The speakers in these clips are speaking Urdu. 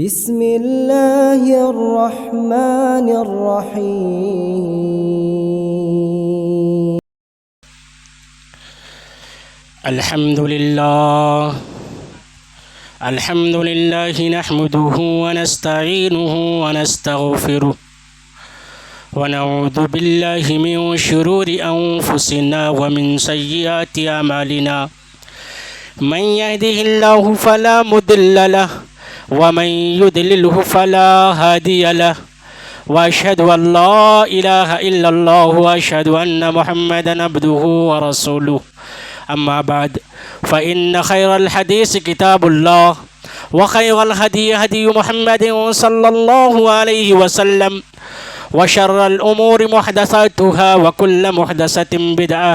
بسم اللہ الرحمن الرحیم الحمد للہ نحمده ونستعینه ونستغفره ونعوذ باللہ من شرور انفسنا ومن سیئات اعمالنا من يهده الله فلا مضل له ومن يضلله فلا هادي له وأشهد أن لا إله إلا الله وأشهد أن محمدا عبده ورسوله أما بعد فإن خير الحديث كتاب الله وخير الهدي هدي محمد صلى الله عليه وسلم وشر الأمور محدثاتها وكل محدثة بدعة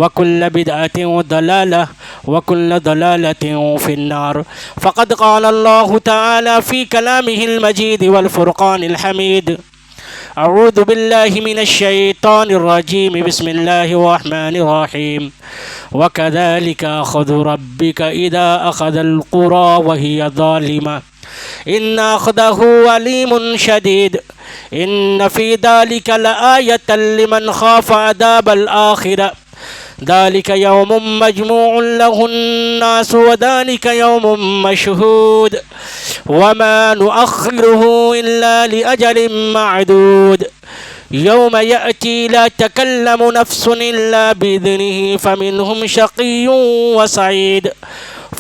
وكل بدعة ضلالة وكل ضلالة في النار. فقد قال الله تعالى في كلامه المجيد والفرقان الحميد: أعوذ بالله من الشيطان الرجيم. بسم الله الرحمن الرحيم. وكذلك أخذ ربك إذا أخذ القرى وهي ظالمة إن أخذه أليم شديد إن في ذلك لآية لمن خاف عذاب الآخرة ذلك يوم مجموع له الناس وذلك يوم مشهود وما نؤخره إلا لأجل معدود يوم يأتي لا تكلم نفس إلا بإذنه فمنهم شقي وسعيد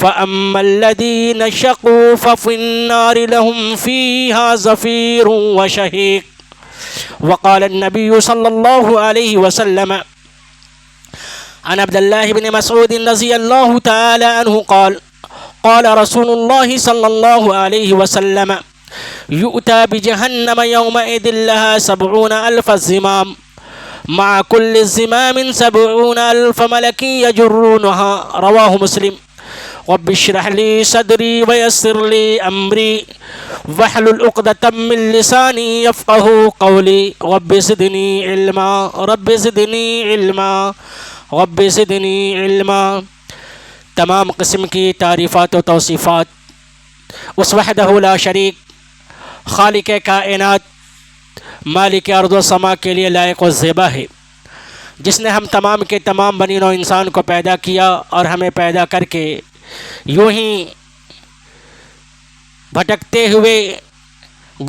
فأما الذين شقوا ففي النار لهم فيها زفير وشهيق. وقال النبي صلى الله عليه وسلم عن عبد الله بن مسعود رضي الله تعالى عنه قال: قال رسول الله صلى الله عليه وسلم: يؤتى بجهنم يومئذ لها 70,000 زمام مع كل زمام 70,000 ملك يجرونها. رواه مسلم. رب اشرح لي صدري ويسر لي أمري واحلل عقدة من لساني يفقهوا قولي رب زدني علما رب زدني علما رب زدنی علما. تمام قسم کی تعریفات و توصیفات اس وحدہ لا شریک خالق کائنات مالک ارض و سما کے لیے لائق و زیبا ہے، جس نے ہم تمام کے تمام بنی نوع انسان کو پیدا کیا اور ہمیں پیدا کر کے یوں ہی بھٹکتے ہوئے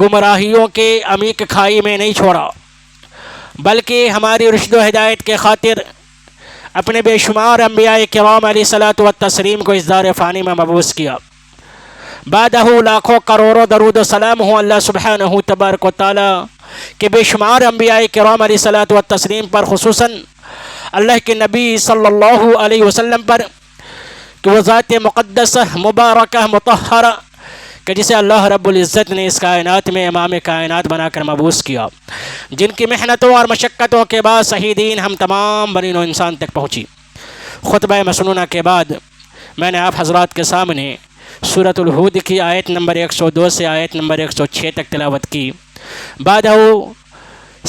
گمراہیوں کے عمیق کھائی میں نہیں چھوڑا، بلکہ ہماری رشد و ہدایت کے خاطر اپنے بے شمار انبیاء کرام علیہ الصلوۃ والتسلیم کو اس دار فانی میں مبعوث کیا. بعدہ لاکھوں کروڑوں درود و سلام ہوں اللہ سبحانہ تبارک و تعالی کہ بے شمار انبیاء کرام علیہ الصلوۃ والتسلیم پر، خصوصاً اللہ کے نبی صلی اللہ علیہ وسلم پر، کہ وہ ذات مقدسہ مبارکہ مطہرہ کہ جسے اللہ رب العزت نے اس کائنات میں امام کائنات بنا کر مبعوث کیا، جن کی محنتوں اور مشقتوں کے بعد صحیح دین ہم تمام بنی نوع انسان تک پہنچی. خطبہ مسنونہ کے بعد میں نے آپ حضرات کے سامنے سورۃ الہود کی آیت نمبر 102 سے آیت نمبر 106 تک تلاوت کی. بعد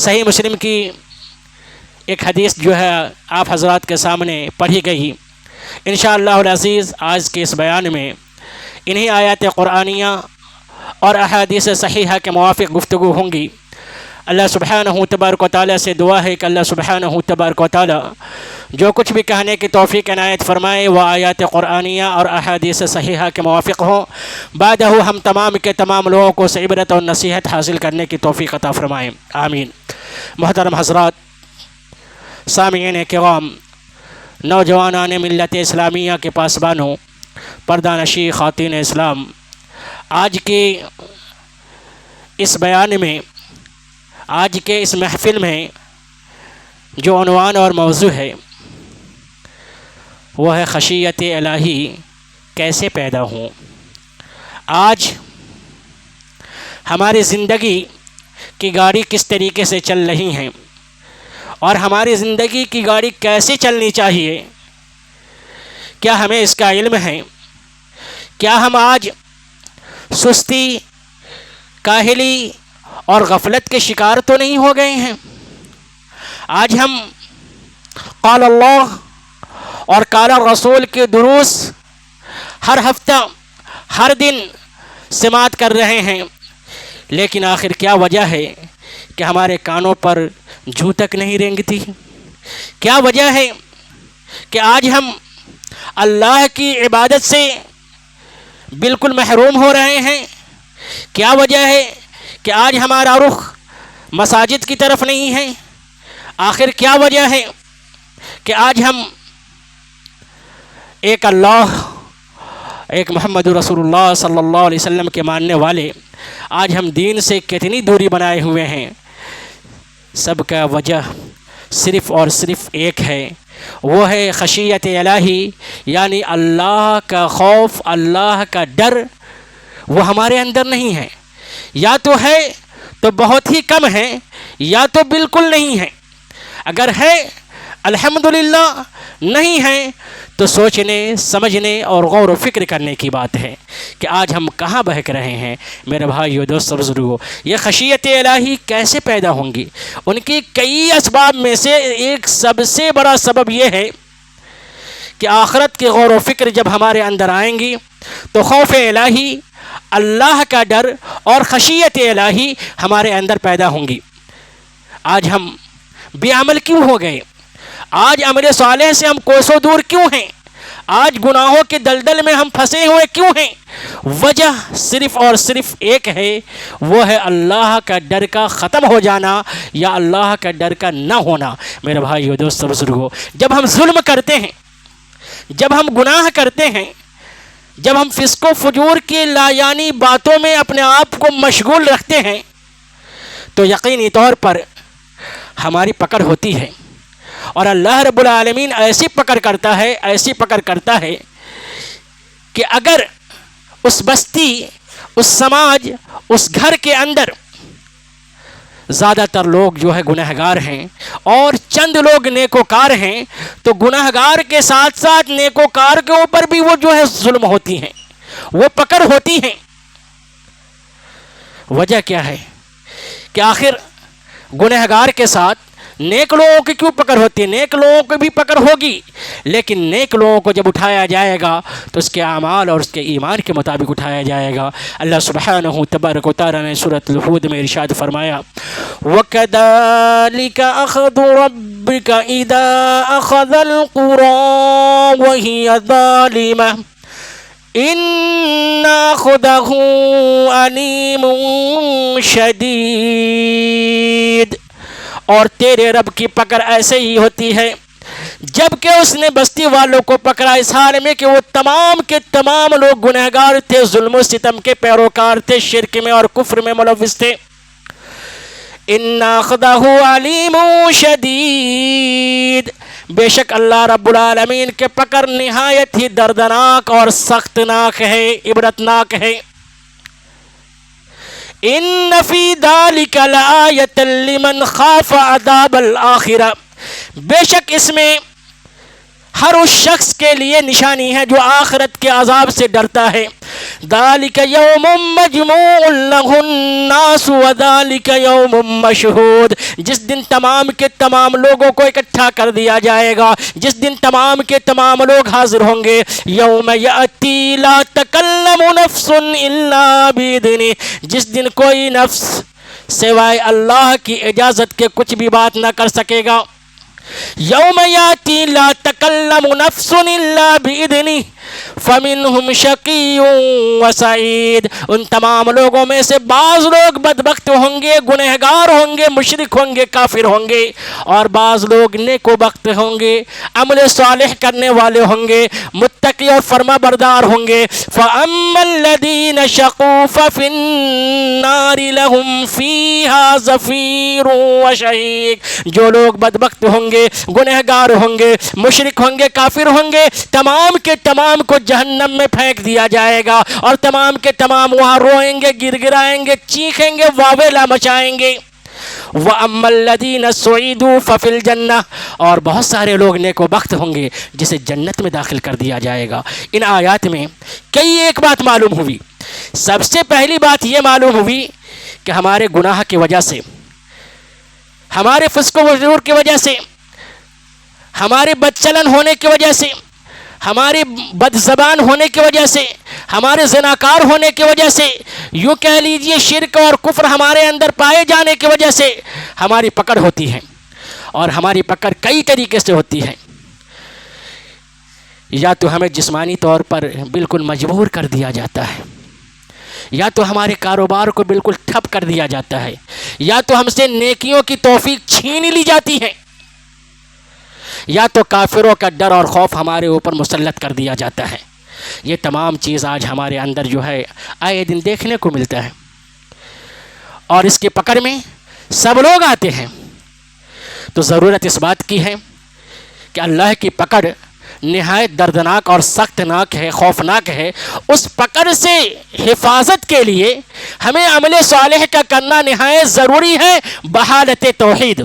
صحیح مسلم کی ایک حدیث جو ہے آپ حضرات کے سامنے پڑھی گئی. انشاءاللہ العزیز آج کے اس بیان میں انہی آیات قرآنیہ اور احادیث صحیحہ کے موافق گفتگو ہوں گی. اللہ سبحانہ تبارک و تعالیٰ سے دعا ہے کہ اللہ سبحانہ تبارک و تعالیٰ جو کچھ بھی کہنے کی توفیق عنایت فرمائے وہ آیات قرآنیہ اور احادیث صحیحہ کے موافق ہوں. بعدہ ہم تمام کے تمام لوگوں کو اس عبرت اور نصیحت حاصل کرنے کی توفیق عطا فرمائیں، آمین. محترم حضرات، سامعین کرام، نوجوانان ملت اسلامیہ کے پاسبانوں، پردہ نشی خواتین اسلام، آج کے اس بیان میں، آج کے اس محفل میں جو عنوان اور موضوع ہے وہ ہے خشیت الہی کیسے پیدا ہوں. آج ہماری زندگی کی گاڑی کس طریقے سے چل رہی ہیں اور ہماری زندگی کی گاڑی کیسے چلنی چاہیے، کیا ہمیں اس کا علم ہے؟ کیا ہم آج سستی، کاہلی اور غفلت کے شکار تو نہیں ہو گئے ہیں؟ آج ہم قال اللہ اور قال الرسول کے دروس ہر ہفتہ، ہر دن سماعت کر رہے ہیں، لیکن آخر کیا وجہ ہے کہ ہمارے کانوں پر جوں تک نہیں رینگتی؟ کیا وجہ ہے کہ آج ہم اللہ کی عبادت سے بالکل محروم ہو رہے ہیں؟ کیا وجہ ہے کہ آج ہمارا رخ مساجد کی طرف نہیں ہے؟ آخر کیا وجہ ہے کہ آج ہم ایک اللہ، ایک محمد رسول اللہ صلی اللہ علیہ وسلم کے ماننے والے آج ہم دین سے کتنی دوری بنائے ہوئے ہیں؟ سب کا وجہ صرف اور صرف ایک ہے، وہ ہے خشیت الہی، یعنی اللہ کا خوف، اللہ کا ڈر، وہ ہمارے اندر نہیں ہے۔ یا تو ہے تو بہت ہی کم ہے، یا تو بالکل نہیں ہے۔ اگر ہے الحمدللہ، نہیں ہے تو سوچنے سمجھنے اور غور و فکر کرنے کی بات ہے کہ آج ہم کہاں بہک رہے ہیں۔ میرے بھائیو، دوستو، بزرگو، یہ خشیت الہی کیسے پیدا ہوں گی؟ ان کی کئی اسباب میں سے ایک سب سے بڑا سبب یہ ہے کہ آخرت کی غور و فکر جب ہمارے اندر آئیں گی تو خوف الہی، اللہ کا ڈر اور خشیت الہی ہمارے اندر پیدا ہوں گی۔ آج ہم بے عمل کیوں ہو گئے؟ آج عمل صالح سے ہم کوسوں دور کیوں ہیں؟ آج گناہوں کے دلدل میں ہم پھنسے ہوئے کیوں ہیں؟ وجہ صرف اور صرف ایک ہے، وہ ہے اللہ کا ڈر کا ختم ہو جانا یا اللہ کا ڈر کا نہ ہونا۔ میرے بھائیو، دوستو، بزرگو، جب ہم ظلم کرتے ہیں، جب ہم گناہ کرتے ہیں، جب ہم فسق و فجور کی لایانی باتوں میں اپنے آپ کو مشغول رکھتے ہیں تو یقینی طور پر ہماری پکڑ ہوتی ہے، اور اللہ رب العالمین ایسی پکڑ کرتا ہے، ایسی پکڑ کرتا ہے کہ اگر اس بستی، اس سماج، اس گھر کے اندر زیادہ تر لوگ جو ہے گنہگار ہیں اور چند لوگ نیکوکار ہیں تو گنہگار کے ساتھ ساتھ نیکوکار کے اوپر بھی وہ جو ہے ظلم ہوتی ہیں، وہ پکڑ ہوتی ہیں۔ وجہ کیا ہے کہ آخر گنہگار کے ساتھ نیک لوگوں کی کیوں پکڑ ہوتی ہے؟ نیک لوگوں کی بھی پکڑ ہوگی، لیکن نیک لوگوں کو جب اٹھایا جائے گا تو اس کے اعمال اور اس کے ایمان کے مطابق اٹھایا جائے گا۔ اللہ سبحانہ تبارک و تعالیٰ نے سورۃ الہود میں ارشاد فرمایا، وَكَذَلِكَ أَخْذُ رَبِّكَ إِذَا أَخَذَ الْقُرَىٰ وَهِيَ ظَالِمَةٌ إِنَّ أَخْذَهُ أَلِيمٌ شَدِيدٌ۔ اور تیرے رب کی پکڑ ایسے ہی ہوتی ہے جب کہ اس نے بستی والوں کو پکڑا اس حال میں کہ وہ تمام کے تمام لوگ گنہگار تھے، ظلم و ستم کے پیروکار تھے، شرک میں اور کفر میں ملوث تھے۔ ان اخذہ علیم شدید، بے شک اللہ رب العالمین کے پکڑ نہایت ہی دردناک اور سختناک ہے، عبرتناک ہے۔ ان فی ذلک لآیۃ لمن خاف عذاب الآخرہ، بے شک اس میں ہر اس شخص کے لیے نشانی ہے جو آخرت کے عذاب سے ڈرتا ہے۔ ذالک یوم مجموع لہ الناس وذالک یوم مشہود، جس دن تمام کے تمام لوگوں کو اکٹھا کر دیا جائے گا، جس دن تمام کے تمام لوگ حاضر ہوں گے۔ یوم یأتی لا تکلم نفس الا باذنہ، جس دن کوئی نفس سوائے اللہ کی اجازت کے کچھ بھی بات نہ کر سکے گا۔ یوم یاتی لا تکلم نفس الا باذنہ فمنہم شقی و سعید، ان تمام لوگوں میں سے بعض لوگ بدبخت ہوں گے، گنہگار ہوں گے، مشرک ہوں گے، کافر ہوں گے، اور بعض لوگ نیک و بخت ہوں گے، عمل صالح کرنے والے ہوں گے، متقی اور فرما بردار ہوں گے۔ فَأَمَّا الَّذِينَ شَقُوا فَفِي النَّارِ لَهُمْ فِيهَا زَفِيرٌ وَشَهِيقٌ، جو لوگ بدبخت ہوں گے، گنہگار ہوں گے، مشرک ہوں گے، کافر ہوں گے، تمام کے تمام کو جہنم میں پھینک دیا جائے گا، اور تمام کے تمام وہاں روئیں گے، گر گرائیں گے، چیخیں گے، واویلا مچائیں گے۔ وَأَمَّا الَّذِينَ سُعِدُوا فَفِي الْجَنَّةِ، اور بہت سارے لوگ نیک و بخت ہوں گے جسے جنت میں داخل کر دیا جائے گا۔ ان آیات میں کئی ایک بات معلوم ہوئی۔ سب سے پہلی بات یہ معلوم ہوئی کہ ہمارے گناہ کی وجہ سے، ہمارے فسق و فجور کی وجہ سے، ہمارے بد چلن ہونے کی وجہ سے، ہمارے بد زبان ہونے کی وجہ سے، ہمارے زناکار ہونے کی وجہ سے، یوں کہہ لیجئے شرک اور کفر ہمارے اندر پائے جانے کی وجہ سے ہماری پکڑ ہوتی ہے، اور ہماری پکڑ کئی طریقے سے ہوتی ہے۔ یا تو ہمیں جسمانی طور پر بالکل مجبور کر دیا جاتا ہے، یا تو ہمارے کاروبار کو بالکل ٹھپ کر دیا جاتا ہے، یا تو ہم سے نیکیوں کی توفیق چھین لی جاتی ہے، یا تو کافروں کا ڈر اور خوف ہمارے اوپر مسلط کر دیا جاتا ہے۔ یہ تمام چیز آج ہمارے اندر جو ہے آئے دن دیکھنے کو ملتا ہے، اور اس کی پکڑ میں سب لوگ آتے ہیں۔ تو ضرورت اس بات کی ہے کہ اللہ کی پکڑ نہایت دردناک اور سخت ناک ہے، خوفناک ہے۔ اس پکڑ سے حفاظت کے لیے ہمیں عمل صالح کا کرنا نہایت ضروری ہے۔ بحالت توحید،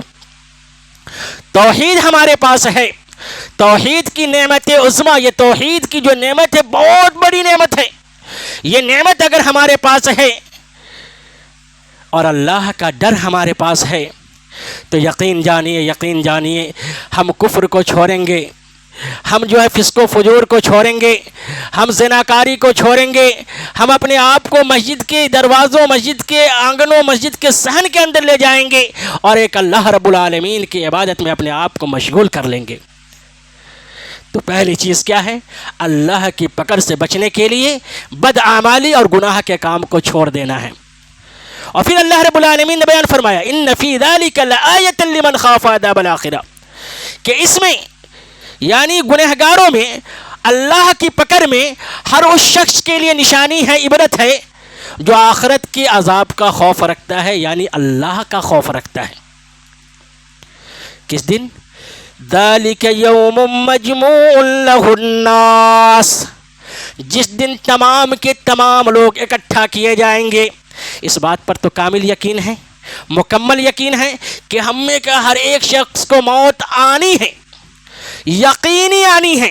توحید ہمارے پاس ہے، توحید کی نعمت عظمیٰ، یہ توحید کی جو نعمت ہے بہت بڑی نعمت ہے۔ یہ نعمت اگر ہمارے پاس ہے اور اللہ کا ڈر ہمارے پاس ہے تو یقین جانیے ہم کفر کو چھوڑیں گے، ہم جو ہے فسق و فجور کو چھوڑیں گے، ہم زناکاری کو چھوڑیں گے، ہم اپنے آپ کو مسجد کے دروازوں، مسجد کے آنگنوں، مسجد کے صحن کے اندر لے جائیں گے، اور ایک اللہ رب العالمین کی عبادت میں اپنے آپ کو مشغول کر لیں گے۔ تو پہلی چیز کیا ہے؟ اللہ کی پکڑ سے بچنے کے لیے بدعمالی اور گناہ کے کام کو چھوڑ دینا ہے۔ اور پھر اللہ رب العالمین نے بیان فرمایا ان فی ذلک لآیۃ لمن خاف عذاب الآخرہ، کہ اس میں یعنی گنہگاروں میں اللہ کی پکڑ میں ہر اس شخص کے لیے نشانی ہے، عبرت ہے جو آخرت کے عذاب کا خوف رکھتا ہے، یعنی اللہ کا خوف رکھتا ہے۔ کس دن؟ ذالک یوم مجموع لہ الناس، جس دن تمام کے تمام لوگ اکٹھا کیے جائیں گے۔ اس بات پر تو کامل یقین ہے، مکمل یقین ہے کہ ہم میں کا ہر ایک شخص کو موت آنی ہے، یقینی آنی ہے،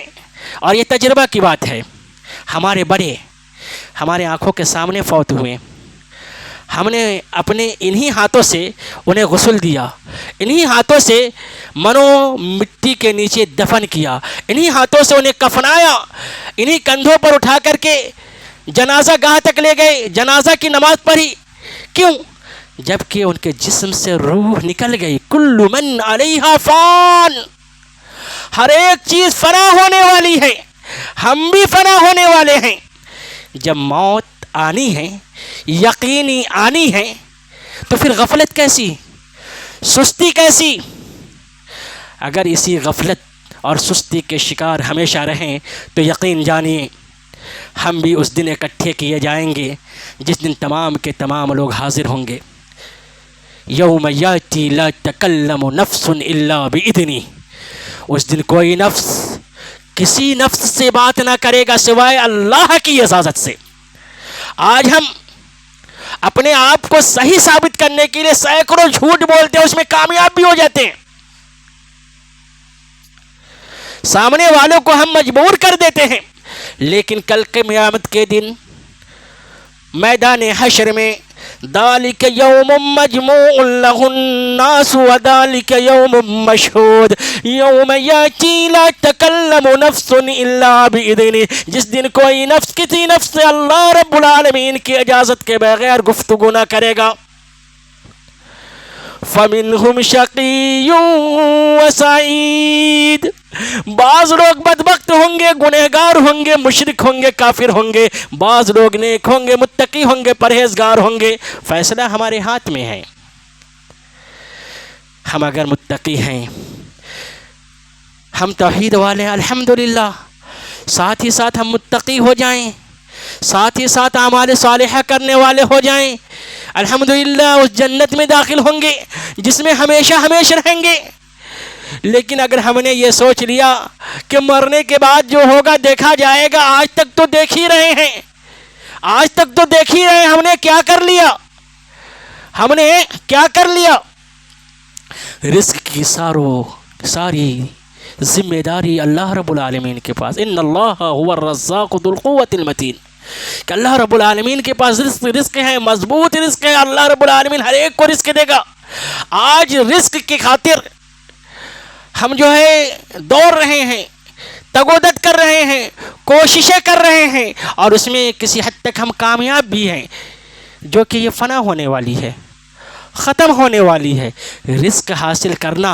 اور یہ تجربہ کی بات ہے۔ ہمارے بڑے ہمارے آنکھوں کے سامنے فوت ہوئے، ہم نے اپنے انہی ہاتھوں سے انہیں غسل دیا، انہی ہاتھوں سے منو مٹی کے نیچے دفن کیا، انہی ہاتھوں سے انہیں کفنایا، انہی کندھوں پر اٹھا کر کے جنازہ گاہ تک لے گئے، جنازہ کی نماز پڑھی۔ کیوں؟ جبکہ ان کے جسم سے روح نکل گئی۔ کل من علیہا فان، ہر ایک چیز فنا ہونے والی ہے، ہم بھی فنا ہونے والے ہیں۔ جب موت آنی ہے، یقینی آنی ہے، تو پھر غفلت کیسی، سستی کیسی؟ اگر اسی غفلت اور سستی کے شکار ہمیشہ رہیں تو یقین جانیے ہم بھی اس دن اکٹھے کیے جائیں گے جس دن تمام کے تمام لوگ حاضر ہوں گے۔ یوم یاتی لا تکلم نفس الا باذنہ، اس دن کوئی نفس کسی نفس سے بات نہ کرے گا سوائے اللہ کی اجازت سے۔ آج ہم اپنے آپ کو صحیح ثابت کرنے کے لیے سینکڑوں جھوٹ بولتے ہیں، اس میں کامیاب بھی ہو جاتے ہیں، سامنے والوں کو ہم مجبور کر دیتے ہیں، لیکن کل قیامت کے دن میدان حشر میں ذالک یوم مجموع لہ الناس وذالک یوم مشہود یوم یاتی لا تکلم نفس الا باذنہ، جس دن کوئی نفس کسی نفس سے اللہ رب العالمین کی اجازت کے بغیر گفتگو نہ کرے گا۔ فَمِنْهُمْ شَقِيٌّ وَسَعِيدٌ، بعض لوگ بدبخت ہوں گے، گنہگار ہوں گے، مشرک ہوں گے، کافر ہوں گے، بعض لوگ نیک ہوں گے، متقی ہوں گے، پرہیزگار ہوں گے۔ فیصلہ ہمارے ہاتھ میں ہے۔ ہم اگر متقی ہیں، ہم توحید والے الحمدللہ، ساتھ ہی ساتھ ہم متقی ہو جائیں، ساتھ ہی ساتھ اعمال صالحہ کرنے والے ہو جائیں، الحمدللہ اس جنت میں داخل ہوں گے جس میں ہمیشہ ہمیشہ رہیں گے۔ لیکن اگر ہم نے یہ سوچ لیا کہ مرنے کے بعد جو ہوگا دیکھا جائے گا، آج تک تو دیکھ ہی رہے ہیں، آج تک تو دیکھ ہی رہے ہیں، ہم نے کیا کر لیا، ہم نے کیا کر لیا؟ رزق کی ساری ذمہ داری اللہ رب العالمین کے پاس۔ ان اللہ هو الرزاق ذو القوة المتین، کہ اللہ رب العالمین کے پاس رزق ہے، مضبوط رزق ہے، اللہ رب العالمین ہر ایک کو رزق دے گا۔ آج رزق کی خاطر ہم جو ہے دوڑ رہے ہیں، تگودت کر رہے ہیں، کوششیں کر رہے ہیں، اور اس میں کسی حد تک ہم کامیاب بھی ہیں، جو کہ یہ فنا ہونے والی ہے، ختم ہونے والی ہے۔ رزق حاصل کرنا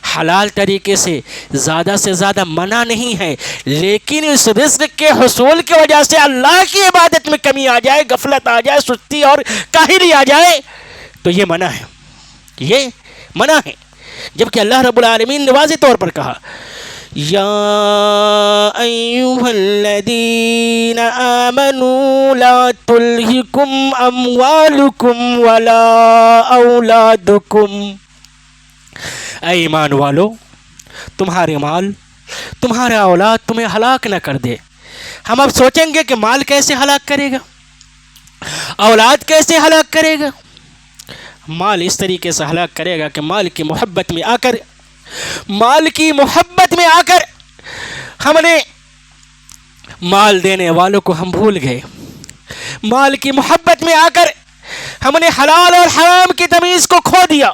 حلال طریقے سے زیادہ منع نہیں ہے، لیکن اس رزق کے حصول کی وجہ سے اللہ کی عبادت میں کمی آ جائے، غفلت آ جائے، سستی اور کاہلی آ جائے تو یہ منع ہے، یہ منع ہے۔ جبکہ اللہ رب العالمین نے واضح طور پر کہا یا ایھا الذین آمنوا لا تلہکم اموالکم ولا اولادکم، اے ایمان والو تمہارے مال، تمہارا اولاد تمہیں ہلاک نہ کر دے۔ ہم اب سوچیں گے کہ مال کیسے ہلاک کرے گا، اولاد کیسے ہلاک کرے گا؟ مال اس طریقے سے ہلاک کرے گا کہ مال کی محبت میں آ کر ہم نے مال دینے والوں کو ہم بھول گئے، مال کی محبت میں آ کر ہم نے حلال اور حرام کی تمیز کو کھو دیا،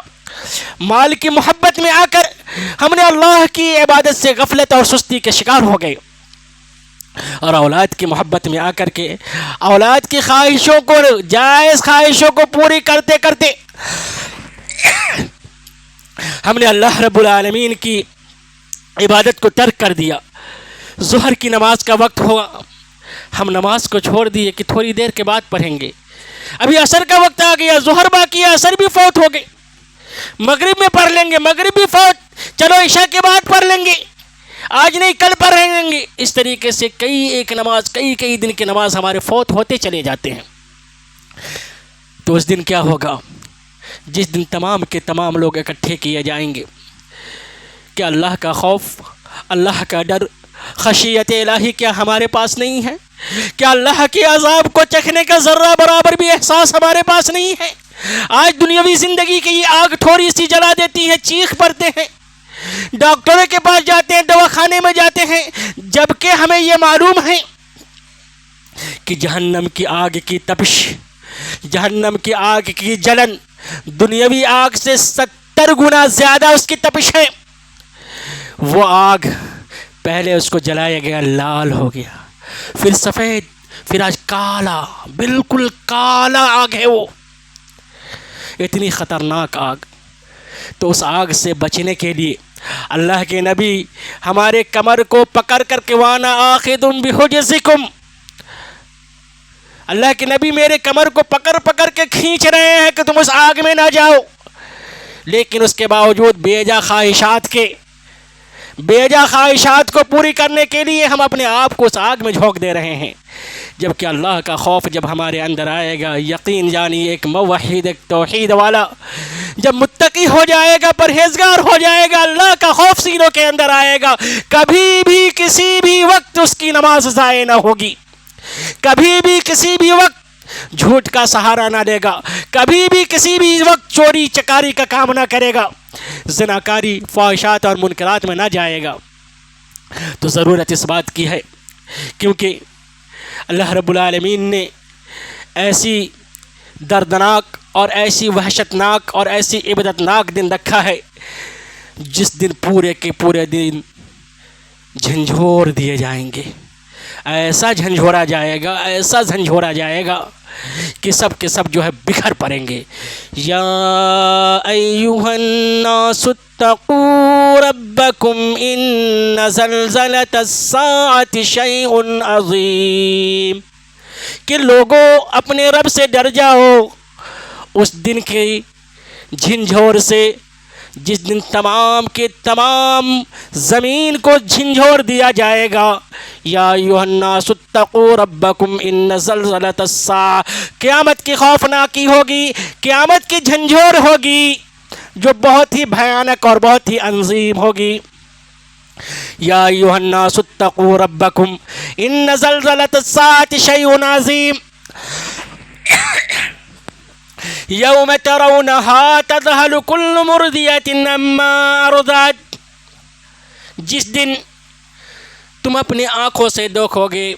مال کی محبت میں آ کر ہم نے اللہ کی عبادت سے غفلت اور سستی کے شکار ہو گئے، اور اولاد کی محبت میں آ کر کے اولاد کی خواہشوں کو، جائز خواہشوں کو پوری کرتے کرتے ہم نے اللہ رب العالمین کی عبادت کو ترک کر دیا۔ ظہر کی نماز کا وقت ہوا، ہم نماز کو چھوڑ دیے کہ تھوڑی دیر کے بعد پڑھیں گے، ابھی عصر کا وقت آ گیا، ظہر باقی ہے، عصر بھی فوت ہو گئے، مغرب میں پڑھ لیں گے، مغرب بھی فوت، چلو عشاء کے بعد پڑھ لیں گے، آج نہیں کل پڑھ لیں گے۔ اس طریقے سے کئی دن کی نماز ہمارے فوت ہوتے چلے جاتے ہیں۔ تو اس دن کیا ہوگا؟ جس دن تمام کے تمام لوگ اکٹھے کیے جائیں گے کہ اللہ کا خوف، اللہ کا ڈر، خشیت الہی کیا ہمارے پاس نہیں ہے؟ کیا اللہ کے عذاب کو چکھنے کا ذرہ برابر بھی احساس ہمارے پاس نہیں ہے؟ آج دنیاوی زندگی کی یہ آگ تھوڑی سی جلا دیتی ہے، چیخ پڑتے ہیں، ڈاکٹروں کے پاس جاتے ہیں، دواخانے میں جاتے ہیں، جبکہ ہمیں یہ معلوم ہے کہ جہنم کی آگ کی تپش، جہنم کی آگ کی جلن دنیاوی آگ سے 70 گنا زیادہ اس کی تپش ہے۔ وہ آگ پہلے اس کو جلایا گیا، لال ہو گیا، پھر سفید، پھر آج کالا، بالکل کالا آگ ہے، وہ اتنی خطرناک آگ۔ تو اس آگ سے بچنے کے لیے اللہ کے نبی ہمارے کمر کو پکڑ کر کے وانا آخذ بحجزکم، اللہ کے نبی میرے کمر کو پکڑ کے کھینچ رہے ہیں کہ تم اس آگ میں نہ جاؤ، لیکن اس کے باوجود بیجا خواہشات کو پوری کرنے کے لیے ہم اپنے آپ کو اس آگ میں جھونک دے رہے ہیں۔ جبکہ اللہ کا خوف جب ہمارے اندر آئے گا، یقین جانی ایک موحد، ایک توحید والا جب متقی ہو جائے گا، پرہیزگار ہو جائے گا، اللہ کا خوف سینوں کے اندر آئے گا، کبھی بھی کسی بھی وقت اس کی نماز ضائع نہ ہوگی، کبھی بھی کسی بھی وقت جھوٹ کا سہارا نہ لے گا، کبھی بھی کسی بھی وقت چوری چکاری کا کام نہ کرے گا، زناکاری، فحشات اور منکرات میں نہ جائے گا۔ تو ضرورت اس بات کی ہے، کیونکہ اللہ رب العالمین نے ایسی دردناک اور ایسی وحشتناک اور ایسی عبادتناک دن رکھا ہے، جس دن پورے کے پورے دن جھنجھوڑ دیے جائیں گے، ایسا جھنجھوڑا جائے گا کہ سب کے سب جو ہے بکھر پڑیں گے۔ یا ایھا الناس اتقوا ربکم ان زلزلۃ الساعۃ شیء عظیم، کہ لوگوں اپنے رب سے ڈر جاؤ اس دن کی جھنجھوڑ سے، جس دن تمام کے تمام زمین کو جھنجھوڑ دیا جائے گا۔ یا ایھا الناس اتقوا ربکم ان زلزلۃ الساعۃ، قیامت کی خوفناکی ہوگی، قیامت کی جھنجھوڑ ہوگی جو بہت ہی بھیانک اور بہت ہی عظیم ہوگی۔ یا ایھا الناس اتقوا ربکم ان زلزلۃ الساعۃ شیء عظیم یوم ترونها تذہل کل مرضیۃ عما ارضعت، جس دن تم اپنی آنکھوں سے دیکھو گے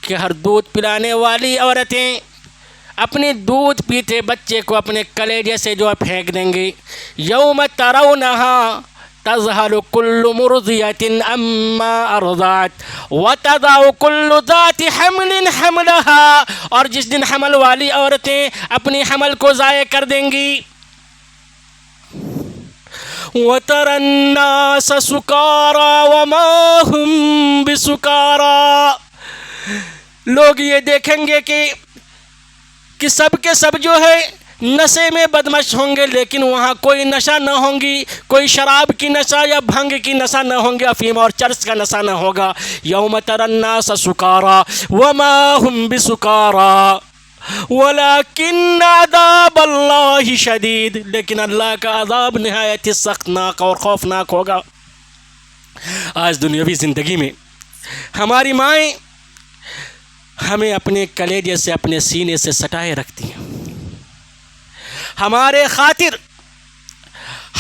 کہ ہر دودھ پلانے والی عورتیں اپنے دودھ پیتے بچے کو اپنے کلیجے سے جو پھینک دیں گے۔ یوم ترونہا، تذهل كل مرضية عما أرضعت وتضع كل ذات حمل حملها، اور جس دن حمل والی عورتیں اپنی حمل کو ضائع کر دیں گی. وَتَرَى النَّاسَ سُكَارَى وَمَا هُمْ بِسُكَارَى، لوگ یہ دیکھیں گے کہ سب کے سب جو ہے نشے میں بدمش ہوں گے، لیکن وہاں کوئی نشہ نہ ہوں گی، کوئی شراب کی نشہ یا بھنگ کی نشہ نہ ہوں گے، افیم اور چرس کا نشہ نہ ہوگا. یوم تری الناس سکارا وما هم بسکارا ولکن عذاب اللہ شدید، لیکن اللہ کا عذاب نہایت ہی سختناک اور خوفناک ہوگا. آج دنیاوی زندگی میں ہماری مائیں ہمیں اپنے کلیجے سے، اپنے سینے سے سٹائے رکھتی ہیں، ہمارے خاطر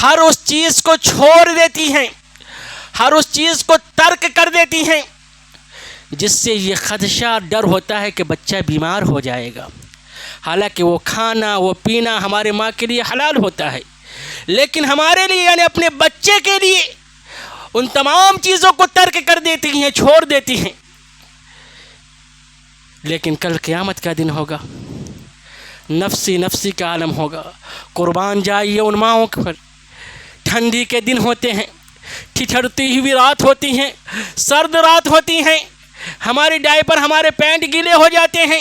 ہر اس چیز کو چھوڑ دیتی ہیں، ہر اس چیز کو ترک کر دیتی ہیں جس سے یہ خدشہ ڈر ہوتا ہے کہ بچہ بیمار ہو جائے گا. حالانکہ وہ کھانا وہ پینا ہمارے ماں کے لیے حلال ہوتا ہے، لیکن ہمارے لیے یعنی اپنے بچے کے لیے ان تمام چیزوں کو ترک کر دیتی ہیں، چھوڑ دیتی ہیں. لیکن کل قیامت کا دن ہوگا، نفسی نفسی کا عالم ہوگا. قربان جائیے ان ماؤں پر. ٹھنڈی کے دن ہوتے ہیں، ٹھٹھرتی ہوئی رات ہوتی ہیں، سرد رات ہوتی ہیں، ہماری ڈائپر ہمارے پینٹ گیلے ہو جاتے ہیں،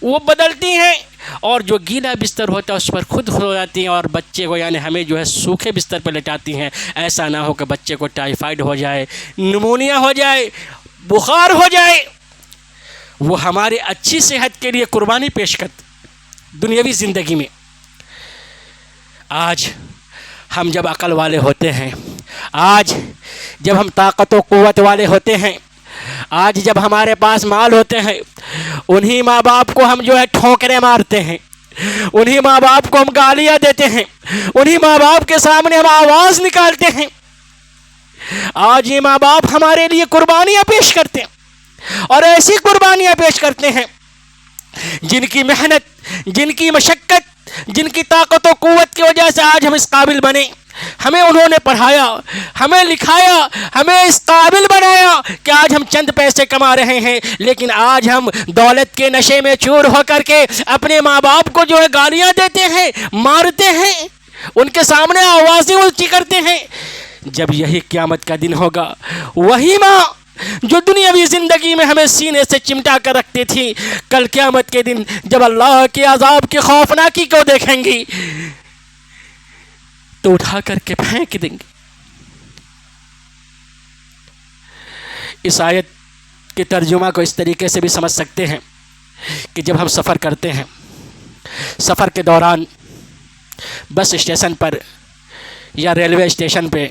وہ بدلتی ہیں، اور جو گیلا بستر ہوتا ہے اس پر خود ہو جاتی ہیں، اور بچے کو یعنی ہمیں جو ہے سوکھے بستر پر لٹاتی ہیں. ایسا نہ ہو کہ بچے کو ٹائیفائڈ ہو جائے، نمونیا ہو جائے، بخار ہو جائے. وہ ہماری اچھی صحت کے لیے قربانی پیش کرتے دنیاوی زندگی میں. آج ہم جب عقل والے ہوتے ہیں، آج جب ہم طاقت و قوت والے ہوتے ہیں، آج جب ہمارے پاس مال ہوتے ہیں، انہی ماں باپ کو ہم جو ہے ٹھوکریں مارتے ہیں، انہی ماں باپ کو ہم گالیاں دیتے ہیں، انہی ماں باپ کے سامنے ہم آواز نکالتے ہیں. آج یہ ماں باپ ہمارے لیے قربانیاں پیش کرتے ہیں، اور ایسی قربانیاں پیش کرتے ہیں جن کی محنت، جن کی مشقت، جن کی طاقت و قوت کی وجہ سے آج ہم اس قابل بنے. ہمیں انہوں نے پڑھایا، ہمیں لکھایا، ہمیں اس قابل بنایا کہ آج ہم چند پیسے کما رہے ہیں، لیکن آج ہم دولت کے نشے میں چور ہو کر کے اپنے ماں باپ کو جو ہے گالیاں دیتے ہیں، مارتے ہیں، ان کے سامنے آوازیں اونچی کرتے ہیں. جب یہی قیامت کا دن ہوگا، وہی ماں جو دنیاوی زندگی میں ہمیں سینے سے چمٹا کر رکھتی تھی، کل قیامت کے دن جب اللہ کے عذاب کی خوفناکی کو دیکھیں گی تو اٹھا کر کے پھینک دیں گے. اس آیت کے ترجمہ کو اس طریقے سے بھی سمجھ سکتے ہیں کہ جب ہم سفر کرتے ہیں، سفر کے دوران بس اسٹیشن پر یا ریلوے اسٹیشن پہ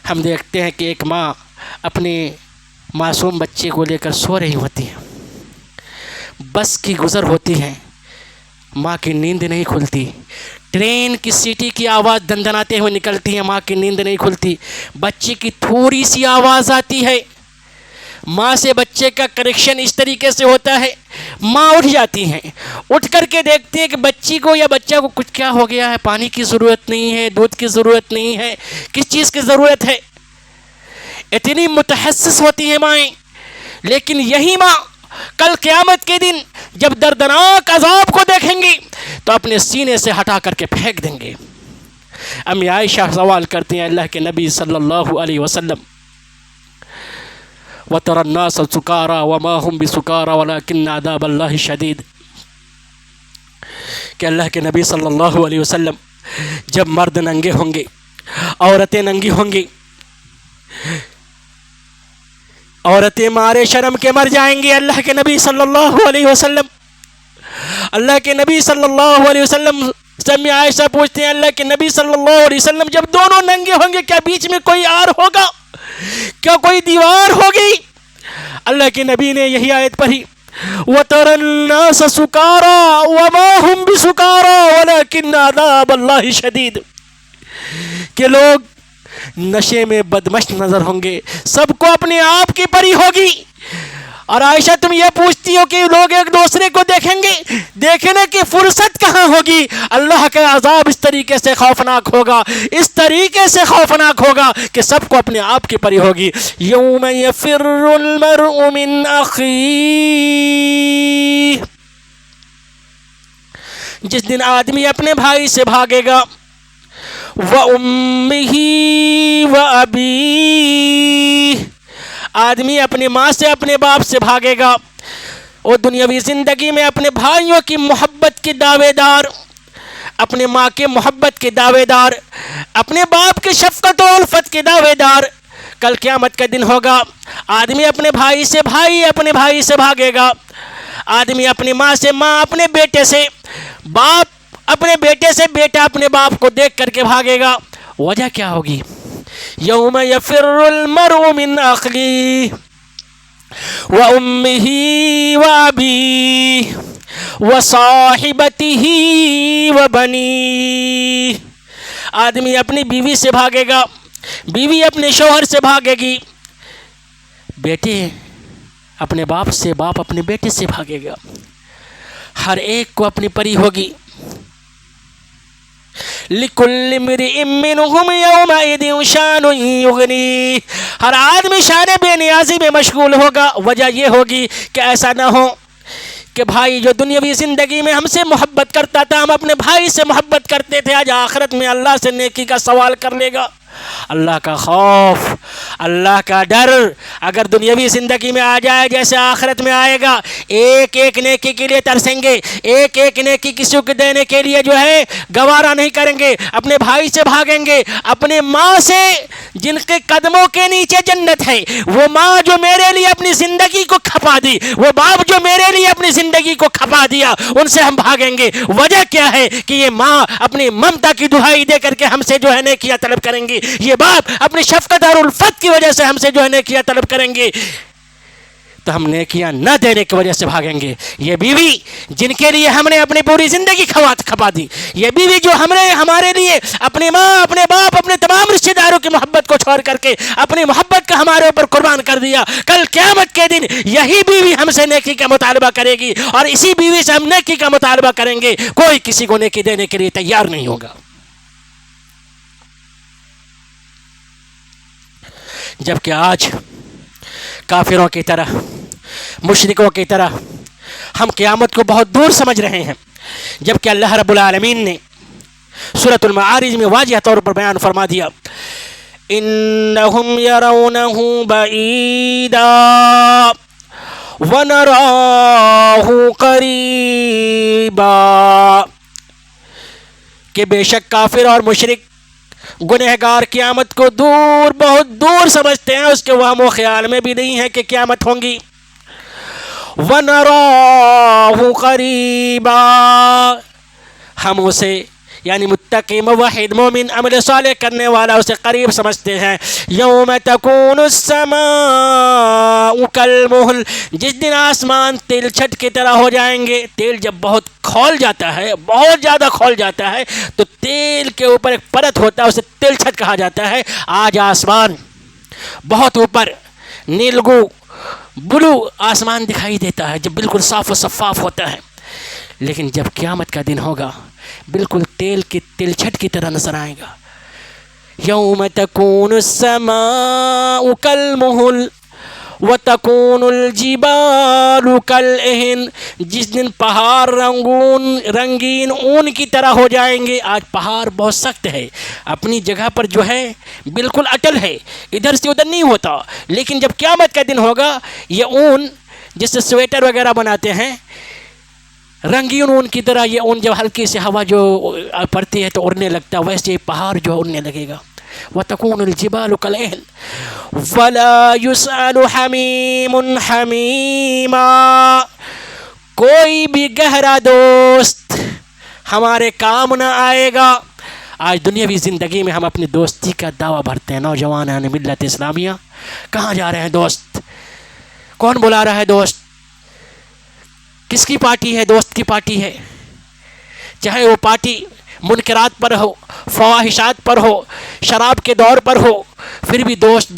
ہم دیکھتے ہیں کہ ایک ماں اپنے معصوم بچے کو لے کر سو رہی ہوتی ہے. بس کی گزر ہوتی ہے، ماں کی نیند نہیں کھلتی. ٹرین کی سیٹی کی آواز دندناتے ہوئے نکلتی ہے، ماں کی نیند نہیں کھلتی. بچے کی تھوڑی سی آواز آتی ہے، ماں سے بچے کا کنیکشن اس طریقے سے ہوتا ہے، ماں اٹھ جاتی ہیں، اٹھ کر کے دیکھتے ہیں کہ بچی کو یا بچہ کو کچھ کیا ہو گیا ہے، پانی کی ضرورت نہیں ہے، دودھ کی ضرورت نہیں ہے، کس چیز کی ضرورت ہے. اتنی متحسس ہوتی ہیں مائیں. لیکن یہی ماں کل قیامت کے دن جب دردناک عذاب کو دیکھیں گی تو اپنے سینے سے ہٹا کر کے پھینک دیں گے. امی عائشہ سوال کرتی ہیں اللہ کے نبی صلی اللہ علیہ وسلم، وَتَرَى النَّاسَ سُكَارَى وَمَا هُمْ بِسُكَارَى وَلَكِنَّ عَذَابَ اللَّهِ شَدِيدٌ، کہ اللہ کے نبی صلی اللہ علیہ وسلم جب مرد ننگے ہوں گے، عورتیں ننگی ہوں گی، عورتیں مارے شرم کے مر جائیں گی. اللہ کے نبی صلی اللہ علیہ وسلم، اللہ کے نبی صلی اللہ علیہ وسلم سے امی عائشہ پوچھتے ہیں اللہ کے نبی صلی اللہ علیہ وسلم جب دونوں ننگے ہوں گے کیا بیچ میں کوئی آر ہوگا، کیا کوئی دیوار ہوگی؟ اللہ کے نبی نے یہی آیت پڑھی، وَتَرَى النَّاسَ سُكَارَى وَمَا هُمْ بِسُكَارَى وَلَكِنَّ عَذَابَ اللَّهِ شَدِيدٌ، کہ لوگ نشے میں بدمست نظر ہوں گے، سب کو اپنے آپ کی پری ہوگی، اور عائشہ تم یہ پوچھتی ہو کہ لوگ ایک دوسرے کو دیکھیں گے، دیکھنے کی فرصت کہاں ہوگی؟ اللہ کا عذاب اس طریقے سے خوفناک ہوگا، اس طریقے سے خوفناک ہوگا کہ سب کو اپنے آپ کی پری ہوگی۔ یوم یفر المرء من اخیہ، جس دن آدمی اپنے بھائی سے بھاگے گا، وَأُمِّهِ وَأَبِيهِ، آدمی اپنی ماں سے اپنے باپ سے بھاگے گا۔ اور دنیاوی زندگی میں اپنے بھائیوں کی محبت کے دعوے دار، اپنے ماں کے محبت کے دعوے دار، اپنے باپ کی شفقت و الفت کے دعوے دار، کل قیامت کا دن ہوگا آدمی اپنے بھائی سے بھاگے گا، آدمی اپنی ماں سے، ماں اپنے بیٹے سے، باپ اپنے بیٹے سے، بیٹا اپنے باپ کو دیکھ کر کے بھاگے گا۔ وجہ کیا ہوگی؟ یوم یفر المرء من اخیہ وامہ وابیہ وصاحبتہ وبنیہ، آدمی اپنی بیوی سے بھاگے گا، بیوی اپنے شوہر سے بھاگے گی، بیٹے اپنے باپ سے، باپ اپنے بیٹے سے بھاگے گا، ہر ایک کو اپنی پری ہوگی۔ لِكُلِّ امْرِئٍ مِّنْهُمْ يَوْمَئِذٍ شَأْنٌ يُغْنِيهِ، ہر آدمی شان بے نیازی میں مشغول ہوگا۔ وجہ یہ ہوگی کہ ایسا نہ ہو کہ بھائی جو دنیاوی زندگی میں ہم سے محبت کرتا تھا، ہم اپنے بھائی سے محبت کرتے تھے، آج آخرت میں اللہ سے نیکی کا سوال کر لے گا۔ اللہ کا خوف، اللہ کا ڈر اگر دنیاوی زندگی میں آ جائے جیسے آخرت میں آئے گا، ایک ایک نیکی کے لیے ترسیں گے، ایک ایک نیکی کسی کو دینے کے لیے جو ہے گوارا نہیں کریں گے، اپنے بھائی سے بھاگیں گے، اپنے ماں سے جن کے قدموں کے نیچے جنت ہے، وہ ماں جو میرے لیے اپنی زندگی کو کھپا دی، وہ باپ جو میرے لیے اپنی زندگی کو کھپا دیا، ان سے ہم بھاگیں گے۔ وجہ کیا ہے کہ یہ ماں اپنی ممتا کی دہائی دے کر کے ہم سے جو ہے نیکیاں طلب کریں گی، یہ باپ اپنی شفقت اور الفت کی وجہ سے ہم سے جو ہے نیکیاں طلب کریں گے، تو ہم نیکیاں نہ دینے کی وجہ سے بھاگیں گے۔ یہ بیوی جن کے لیے ہم نے اپنی پوری زندگی کھپا دی، یہ بیوی جو ہمارے لیے اپنی ماں، اپنے باپ، اپنے تمام رشتہ داروں کی محبت کو چھوڑ کر کے اپنی محبت کا ہمارے اوپر قربان کر دیا، کل قیامت کے دن یہی بیوی ہم سے نیکی کا مطالبہ کرے گی، اور اسی بیوی سے ہم نیکی کا مطالبہ کریں گے۔ کوئی کسی کو نیکی دینے کے لیے تیار نہیں ہوگا۔ جبکہ آج کافروں کی طرح، مشرکوں کی طرح ہم قیامت کو بہت دور سمجھ رہے ہیں، جبکہ اللہ رب العالمین نے سورۃ المعارج میں واضح طور پر بیان فرما دیا، انہم یرونہ بعیدا ونراہ قریبا، کہ بے شک کافر اور مشرک گنہگار قیامت کو دور، بہت دور سمجھتے ہیں، اس کے وہم و خیال میں بھی نہیں ہے کہ قیامت ہوں گی۔ وَنَرَاهُ قَرِيبًا، ہم اسے یعنی متقی، موحد، مومن، عمل صالح کرنے والا اسے قریب سمجھتے ہیں۔ یوم تکون السماء کالمہل، جس دن آسمان تیل چھٹ کی طرح ہو جائیں گے۔ تیل جب بہت کھول جاتا ہے، بہت زیادہ کھول جاتا ہے، تو تیل کے اوپر ایک پرت ہوتا ہے، اسے تیل چھٹ کہا جاتا ہے۔ آج آسمان بہت اوپر نیلگو بلو آسمان دکھائی دیتا ہے جب بالکل صاف و شفاف ہوتا ہے، لیکن جب قیامت کا دن ہوگا بالکل تیل چھٹ کی طرح نظر آئے گا۔ یوم تکون السماء کالمہل وتکون الجبال کالعہن، جس دن پہاڑ رنگین اون کی طرح ہو جائیں گے۔ آج پہاڑ بہت سخت ہے، اپنی جگہ پر جو ہے بالکل اٹل ہے، ادھر سے ادھر نہیں ہوتا، لیکن جب قیامت کا دن ہوگا یہ اون جس سے سویٹر وغیرہ بناتے ہیں، رنگین اون کی طرح یہ اون جب ہلکی سے ہوا جو پڑتی ہے تو اڑنے لگتا ہے، ویسے پہاڑ جو اڑنے لگے گا۔ وَتَكُونُ الْجِبَالُ كَالْعِهْنِ وَلَا يُسْأَلُ حَمِيمٌ حَمِيمًا، کوئی بھی گہرا دوست ہمارے کام نہ آئے گا۔ آج دنیاوی زندگی میں ہم اپنی دوستی کا دعویٰ بھرتے ہیں، نوجوان ہیں ملت اسلامیہ، کہاں جا رہے ہیں دوست؟ کون بلا رہا ہے دوست؟ کس کی پارٹی ہے؟ دوست کی پارٹی ہے، چاہے وہ پارٹی منکرات پر ہو، فواحشات پر ہو، شراب کے دور پر ہو، پھر بھی دوست۔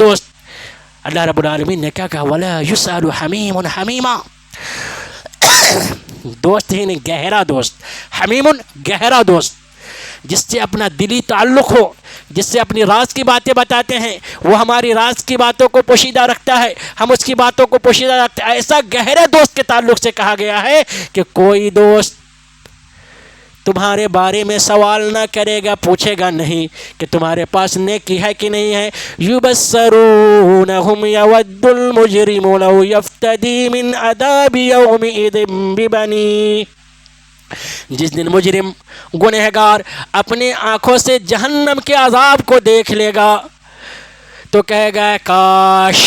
اللہ رب العالمین نے کیا کہا؟ وَلَا يُسْأَلُ حَمِيمٌ حَمِيمًا، دوست ہی نہیں، گہرا دوست. حمیم گہرا دوست، جس سے اپنا دلی تعلق ہو، جس سے اپنی راز کی باتیں بتاتے ہیں، وہ ہماری راز کی باتوں کو پوشیدہ رکھتا ہے، ہم اس کی باتوں کو پوشیدہ رکھتے ہیں. ایسا گہرے دوست کے تعلق سے کہا گیا ہے کہ کوئی دوست تمہارے بارے میں سوال نہ کرے گا، پوچھے گا نہیں کہ تمہارے پاس نیکی ہے کہ نہیں ہے. یبصرونہم یود المجرم لو یفتدی من عذاب یومئذ ببنیہ، جس دن مجرم گنہگار اپنی آنکھوں سے جہنم کے عذاب کو دیکھ لے گا تو کہے گا کاش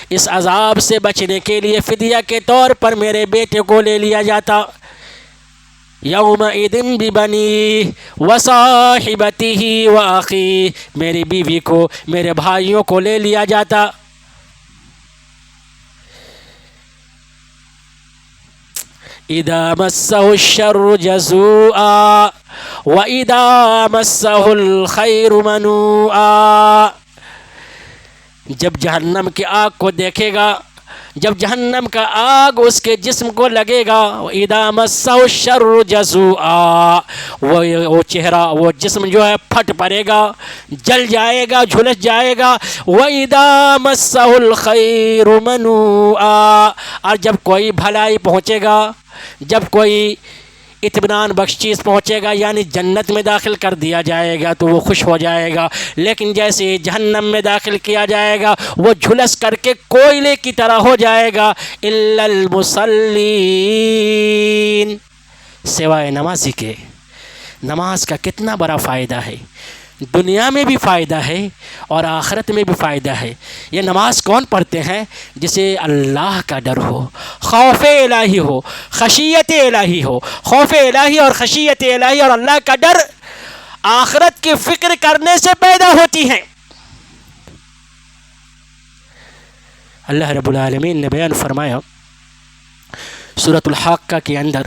اس عذاب سے بچنے کے لیے فدیہ کے طور پر میرے بیٹے کو لے لیا جاتا. یومئذ ببنیہ وصاحبتہ واخیہ، میری بیوی کو، میرے بھائیوں کو لے لیا جاتا. اذا مسہ الشر جزوعا واذا مسہ الخیر منوعا، جب جہنم کی آگ کو دیکھے گا، جب جہنم کا آگ اس کے جسم کو لگے گا، اذا مسہ الشر جزوعا، وہ چہرہ، وہ جسم جو ہے پھٹ پڑے گا، جل جائے گا، جھلس جائے گا. واذا مسہ الخیر منوعا، اور جب کوئی بھلائی پہنچے گا، جب کوئی اطمینان بخش چیز پہنچے گا، یعنی جنت میں داخل کر دیا جائے گا تو وہ خوش ہو جائے گا. لیکن جیسے ہی جہنم میں داخل کیا جائے گا وہ جھلس کر کے کوئلے کی طرح ہو جائے گا. الا المصلین، سوائے نمازی کے. نماز کا کتنا بڑا فائدہ ہے، دنیا میں بھی فائدہ ہے اور آخرت میں بھی فائدہ ہے. یہ نماز کون پڑھتے ہیں؟ جسے اللہ کا ڈر ہو، خوف الہی ہو، خشیت الہی ہو. خوف الہی اور خشیت الہی اور اللہ کا ڈر آخرت کی فکر کرنے سے پیدا ہوتی ہیں. اللہ رب العالمین نے بیان فرمایا سورۃ الحاقہ کے اندر،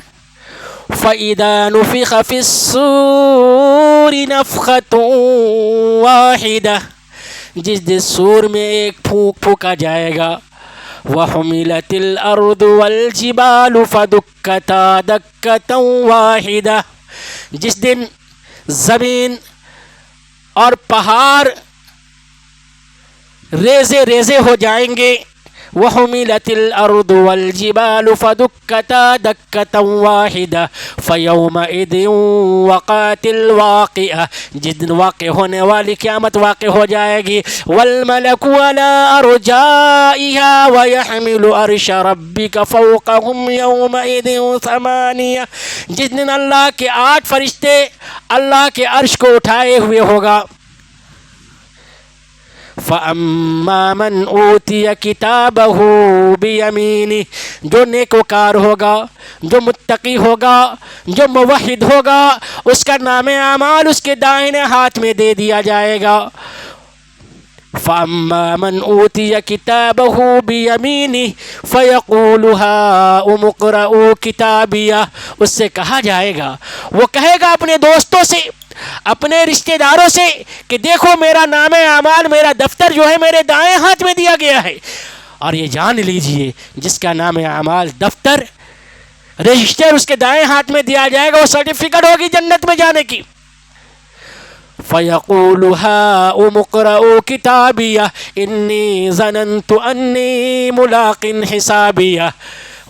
فَإِذَا نُفِخَ فِي الصُّورِ نَفْخَةٌ وَاحِدَةٌ، جس دن سور میں ایک پھونک پھونکا جائے گا. وَحُمِلَتِ الْأَرْضُ وَالْجِبَالُ فَدُكَّتَا دَكَّةً وَاحِدَةً، جس دن زمین اور پہاڑ ریزے ریزے ہو جائیں گے. وَحُمِلَتِ الْأَرْضُ وَالْجِبَالُ فَدُكَّتَا دَكَّةً وَاحِدَةً فَيَوْمَئِذٍ وَقَعَتِ الْوَاقِعَةُ، جس دن واقع ہونے والی قیامت واقع ہو جائے گی. وَالْمَلَكُ عَلَىٰ أَرْجَائِهَا وَيَحْمِلُ عَرْشَ رَبِّكَ فَوْقَهُمْ يَوْمَئِذٍ ثَمَانِيَةٌ، جس دن اللہ کے 8 فرشتے اللہ کے عرش کو اٹھائے ہوئے ہوگا. فَأَمَّا مَنْ أُوتِيَ كِتَابَهُ بِيَمِينِهِ، جو نیکوکار ہوگا، جو متقی ہوگا، جو موحد ہوگا، اس کا نام اعمال اس کے دائیں ہاتھ میں دے دیا جائے گا. فَأَمَّا مَنْ أُوتِيَ كِتَابَهُ بِيَمِينِهِ فَيَقُولُ هَاؤُمُ اقْرَءُوا كِتَابِيَهْ، اس سے کہا جائے گا، وہ کہے گا اپنے دوستوں سے، اپنے رشتہ داروں سے کہ دیکھو میرا نام اعمال، میرا دفتر جو ہے میرے دائیں ہاتھ میں دیا گیا ہے. اور یہ جان لیجئے جس کا نام اعمال، دفتر، رجسٹر اس کے دائیں ہاتھ میں دیا جائے گا، وہ سرٹیفکیٹ ہوگی جنت میں جانے کی. فَيَقُولُ هَاؤُمُ اقْرَءُوا كِتَابِيَهْ إِنِّي ظَنَنْتُ أَنِّي مُلَاقٍ حِسَابِيَهْ،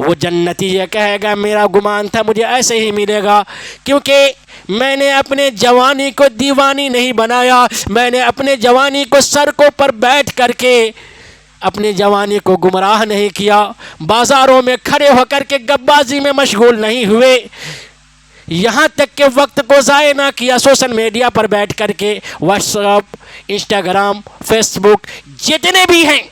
وہ جنتی یہ کہے گا میرا گمان تھا مجھے ایسے ہی ملے گا، کیونکہ میں نے اپنے جوانی کو دیوانی نہیں بنایا، میں نے اپنے جوانی کو سڑکوں پر بیٹھ کر کے اپنی جوانی کو گمراہ نہیں کیا، بازاروں میں کھڑے ہو کر کے گپبازی میں مشغول نہیں ہوئے، یہاں تک کہ وقت کو ضائع نہ کیا سوشل میڈیا پر بیٹھ کر کے، واٹس ایپ، انسٹاگرام، فیس بک، جتنے بھی ہیں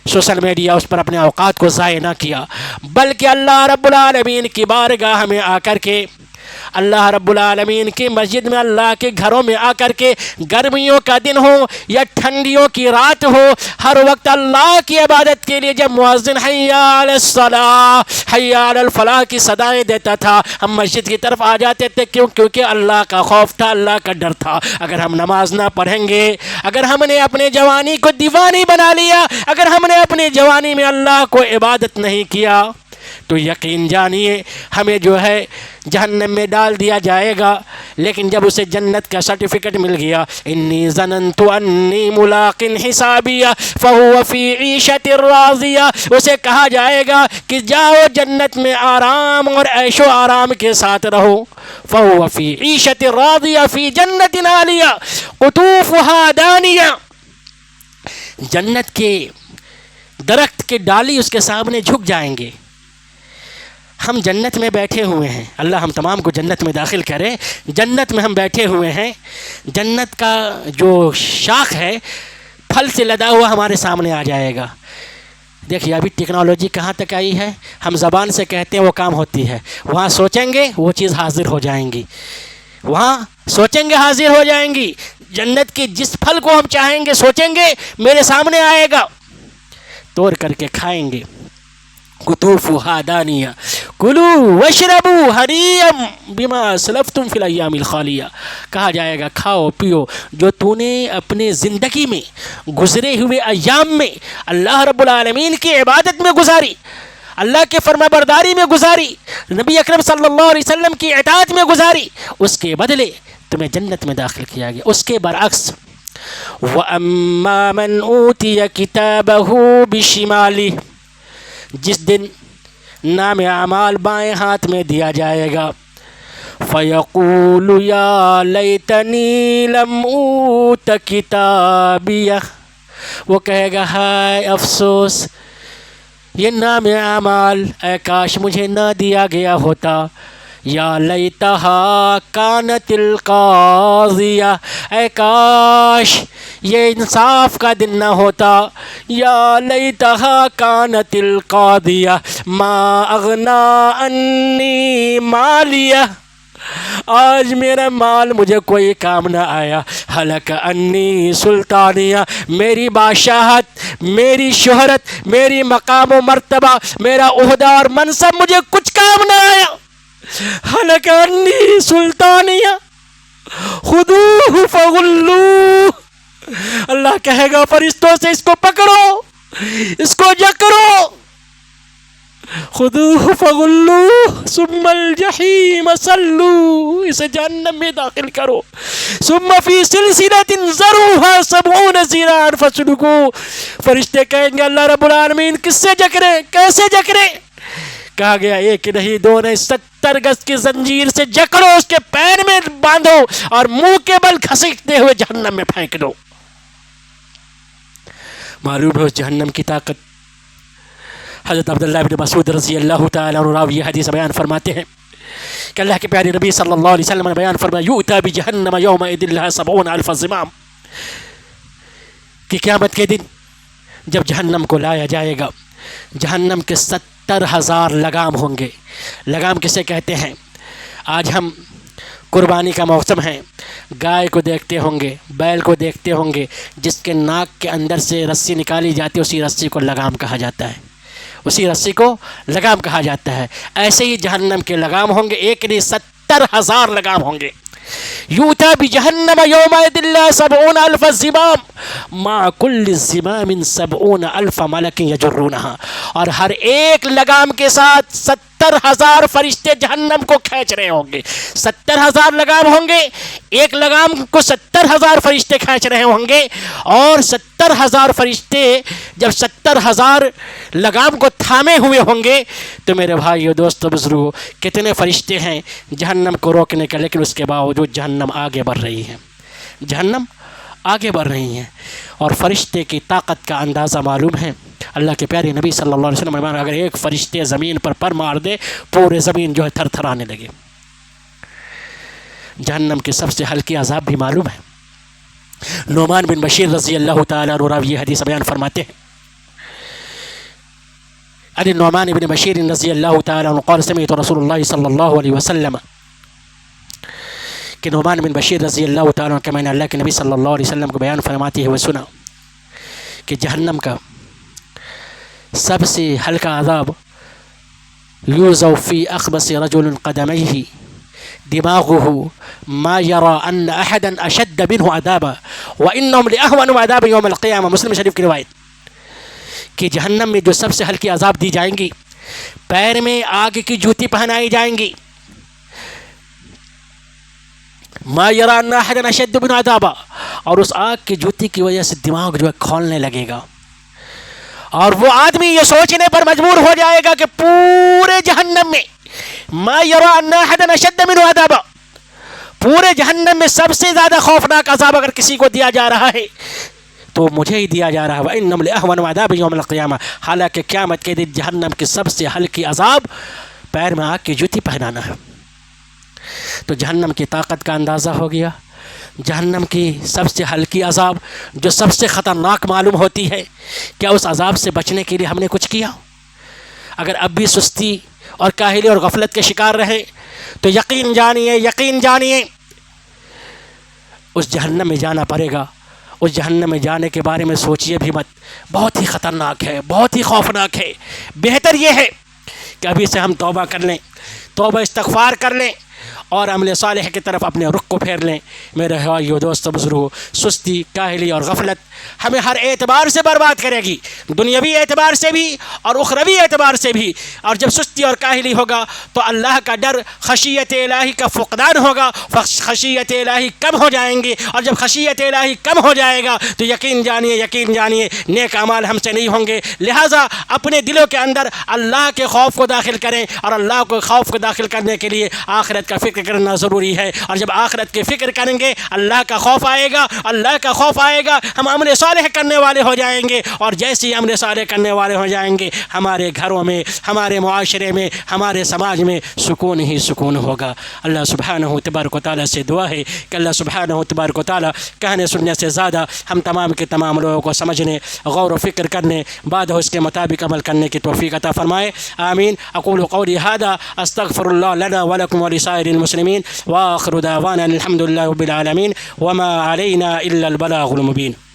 سوشل میڈیا، اس پر اپنے اوقات کو ضائع نہ کیا، بلکہ اللہ رب العالمین کی بارگاہ میں آ کر کے اللہ رب العالمین کی مسجد میں، اللہ کے گھروں میں آ کر کے گرمیوں کا دن ہو یا ٹھنڈیوں کی رات ہو، ہر وقت اللہ کی عبادت کے لیے جب مؤذن حی علی الصلاۃ حی علی الفلاح کی صدائیں دیتا تھا، ہم مسجد کی طرف آ جاتے تھے. کیونکہ اللہ کا خوف تھا، اللہ کا ڈر تھا. اگر ہم نماز نہ پڑھیں گے، اگر ہم نے اپنے جوانی کو دیوانی بنا لیا، اگر ہم نے اپنے جوانی میں اللہ کو عبادت نہیں کیا، تو یقین جانیے ہمیں جو ہے جہنم میں ڈال دیا جائے گا. لیکن جب اسے جنت کا سرٹیفکیٹ مل گیا، انی ظننت انی ملاق حسابیہ فہو فی عیشۃ راضیہ، اسے کہا جائے گا کہ جاؤ جنت میں آرام اور عیش و آرام کے ساتھ رہو. فہو فی عیشۃ راضیہ فی جنت عالیہ قطوفها دانیہ، جنت کے درخت کے ڈالی اس کے سامنے جھک جائیں گے. ہم جنت میں بیٹھے ہوئے ہیں، اللہ ہم تمام کو جنت میں داخل کرے. جنت میں ہم بیٹھے ہوئے ہیں، جنت کا جو شاخ ہے پھل سے لدا ہوا ہمارے سامنے آ جائے گا. دیکھیے ابھی ٹیکنالوجی کہاں تک آئی ہے، ہم زبان سے کہتے ہیں وہ کام ہوتی ہے، وہاں سوچیں گے وہ چیز حاضر ہو جائیں گی، وہاں سوچیں گے حاضر ہو جائیں گی. جنت کے جس پھل کو ہم چاہیں گے سوچیں گے میرے سامنے آئے گا، توڑ کر کے کھائیں گے. قطوفها دانیہ کلوا واشربوا ہنیئا بما اسلفتم فی الایام الخالیہ، کہا جائے گا کھاؤ پیو جو تو نے اپنے زندگی میں گزرے ہوئے ایام میں اللہ رب العالمین کی عبادت میں گزاری، اللہ کے فرما برداری میں گزاری، نبی اکرم صلی اللہ علیہ وسلم کی اطاعت میں گزاری، اس کے بدلے تمہیں جنت میں داخل کیا گیا. اس کے برعکس وَأَمَّا مَنْ أُوتِيَ كِتَابَهُ بِشِمَالِهِ، جس دن نام اعمال بائیں ہاتھ میں دیا جائے گا، فَيَقُولُ يَا لَيْتَنِي لَمْ أُوتَ كِتَابِيَهْ، وہ کہے گا ہائے افسوس یہ نام اعمال، اے کاش مجھے نہ دیا گیا ہوتا. یا لیتہا کانت القاضیہ، اے کاش یہ انصاف کا دن نہ ہوتا. یا لیتہا کانت القاضیہ ما اغنا انی مالیہ، آج میرا مال مجھے کوئی کام نہ آیا. ہلک انی سلطانیہ، میری بادشاہت، میری شہرت، میری مقام و مرتبہ، میرا عہدہ اور منصب مجھے کچھ کام نہ آیا. ہلک انی سلطانیہ خذوہ فغلوہ، اللہ کہے گا فرشتوں سے اس کو پکڑو، اس کو جکڑو. خذوہ فغلوہ ثم الجحیم صلوہ، اسے جہنم میں داخل کرو. ثم فی سلسلۃ ذرعها 70 ذراعا فاسلکوہ، فرشتے کہیں گے اللہ رب العالمین کس سے جکڑے، کیسے جکڑے؟ کہا گیا ایک نہیں دو نہیں 70 گز کی زنجیر سے جکڑو، اس کے پیر میں باندھو اور منہ کے بل گھسیٹتے ہوئے جہنم میں پھینک دو. معلوم ہے اس جہنم کی طاقت. حضرت عبداللہ بن مسعود رضی اللہ تعالیٰ عنہ راوی حدیث بیان فرماتے ہیں کہ اللہ کے پیارے نبی صلی اللہ علیہ وسلم نے بیان فرمایا یؤتی بجہنم یومئذ لها 70,000 زمام، کہ قیامت کے دن جب جہنم کو لایا جائے گا، جہنم کے 70,000 لگام ہوں گے. لگام کسے کہتے ہیں؟ آج ہم قربانی کا موسم ہے، گائے کو دیکھتے ہوں گے، بیل کو دیکھتے ہوں گے، جس کے ناک کے اندر سے رسی نکالی جاتی ہے اسی رسی کو لگام کہا جاتا ہے، اسی رسی کو لگام کہا جاتا ہے. ایسے ہی جہنم کے لگام ہوں گے، ایک نہیں 70,000 لگام ہوں گے. یؤتی بجہنم یومئذ لها 70,000 زمام مع کل زمام 70,000 ملک یجرونها، اور ہر ایک لگام کے ساتھ 70,000 فرشتے جہنم کو کھینچ رہے ہوں گے. 70,000 لگام ہوں گے، ایک لگام کو 70,000 فرشتے کھینچ رہے ہوں گے. اور 70,000 فرشتے جب 70,000 لگام کو تھامے ہوئے ہوں گے تو میرے بھائیو دوستو بزرگو کتنے فرشتے ہیں جہنم کو روکنے کا، لیکن اس کے باوجود جہنم آگے بڑھ رہی ہے، جہنم آگے بڑھ رہی ہیں. اور فرشتے کی طاقت کا اندازہ معلوم ہے. اللہ کے پیارے نبی صلی اللہ علیہ وسلم اگر ایک فرشتے زمین پر مار دے پورے زمین جو ہے تھر تھرانے لگے. جہنم کے سب سے ہلکی عذاب بھی معلوم ہے. نعمان بن بشیر رضی اللہ تعالیٰ عنہ راوی حدیث بیان فرماتے ہیں عن النعمان بن بشیر رضی اللہ تعالیٰ عنہ قال سمعت رسول اللہ صلی اللہ علیہ وسلم کہ نعمان بن بشیر رضی اللہ تعالیٰ کہ میں نے اللہ کے نبی صلی اللہ علیہ وسلم کو بیان فرماتے ہوئے سنا کہ جہنم کا سب سے ہلکا عذاب یوضع فی اخبث رجل قدمیہ دماغه ما يرى ان احدا اشد منه عذابا وانهم لاهون عذاب يوم القيامه. مسلم شریف کی روایت کہ جہنم میں جو سب سے ہلکی عذاب دی جائیں گی، پیر میں آگ کی جوتی پہنائی جائیں گی. ما يرى ان احدا اشد منه عذابا، اور اس آگ کی جوتی کی وجہ سے دماغ جو ہے کھولنے لگے گا، اور وہ آدمی یہ سوچنے پر مجبور ہو جائے گا کہ پورے جہنم میں ما یرا ان احدا اشد منه عذابا، پورے جہنم میں سب سے زیادہ خوفناک عذاب اگر کسی کو دیا جا رہا ہے تو مجھے ہی دیا جا رہا ہے. وانہم لاہون عذاب یوم القیامہ، حالانکہ قیامت کے دن جہنم کی سب سے ہلکی عذاب پیر میں آگ کی جوتی پہنانا ہے. تو جہنم کی طاقت کا اندازہ ہو گیا. جہنم کی سب سے ہلکی عذاب جو سب سے خطرناک معلوم ہوتی ہے، کیا اس عذاب سے بچنے کے لیے ہم نے کچھ کیا؟ اگر اب بھی سستی اور کاہلی اور غفلت کے شکار رہے تو یقین جانیے اس جہنم میں جانا پڑے گا. اس جہنم میں جانے کے بارے میں سوچیے بھی مت، بہت ہی خطرناک ہے، بہت ہی خوفناک ہے. بہتر یہ ہے کہ ابھی سے ہم توبہ کر لیں، توبہ استغفار کر لیں اور عمل صالح کی طرف اپنے رخ کو پھیر لیں. میرے بھائیو، دوستو، بزرگو، سستی، کاہلی اور غفلت ہمیں ہر اعتبار سے برباد کرے گی، دنیاوی اعتبار سے بھی اور اخروی اعتبار سے بھی. اور جب سستی اور کاہلی ہوگا تو اللہ کا ڈر، خشیت الہی کا فقدان ہوگا، خشیت الہی کم ہو جائیں گے. اور جب خشیت الہی کم ہو جائے گا تو یقین جانیے نیک اعمال ہم سے نہیں ہوں گے. لہٰذا اپنے دلوں کے اندر اللہ کے خوف کو داخل کریں، اور اللہ کو خوف کو داخل کرنے کے لیے آخرت کا فکر کرنا ضروری ہے. اور جب آخرت کی فکر کریں گے اللہ کا خوف آئے گا، ہم عمل صالح کرنے والے ہو جائیں گے. اور جیسے ہی عمل صالح کرنے والے ہو جائیں گے، ہمارے گھروں میں، ہمارے معاشرے میں، ہمارے سماج میں سکون ہی سکون ہوگا. اللہ سبحانہ تبارک و تعالیٰ سے دعا ہے کہ اللہ سبحانہ تبارک و تعالیٰ کہنے سننے سے زیادہ ہم تمام کے تمام لوگوں کو سمجھنے، غور و فکر کرنے، بعد اس کے مطابق عمل کرنے کی توفیق عطا فرمائے. آمین. اقول قولی هذا استغفر الله لنا ولكم ولسائر المسلمين، واخر دعوانا الحمد لله رب العالمين، وما علينا الا البلاغ المبين.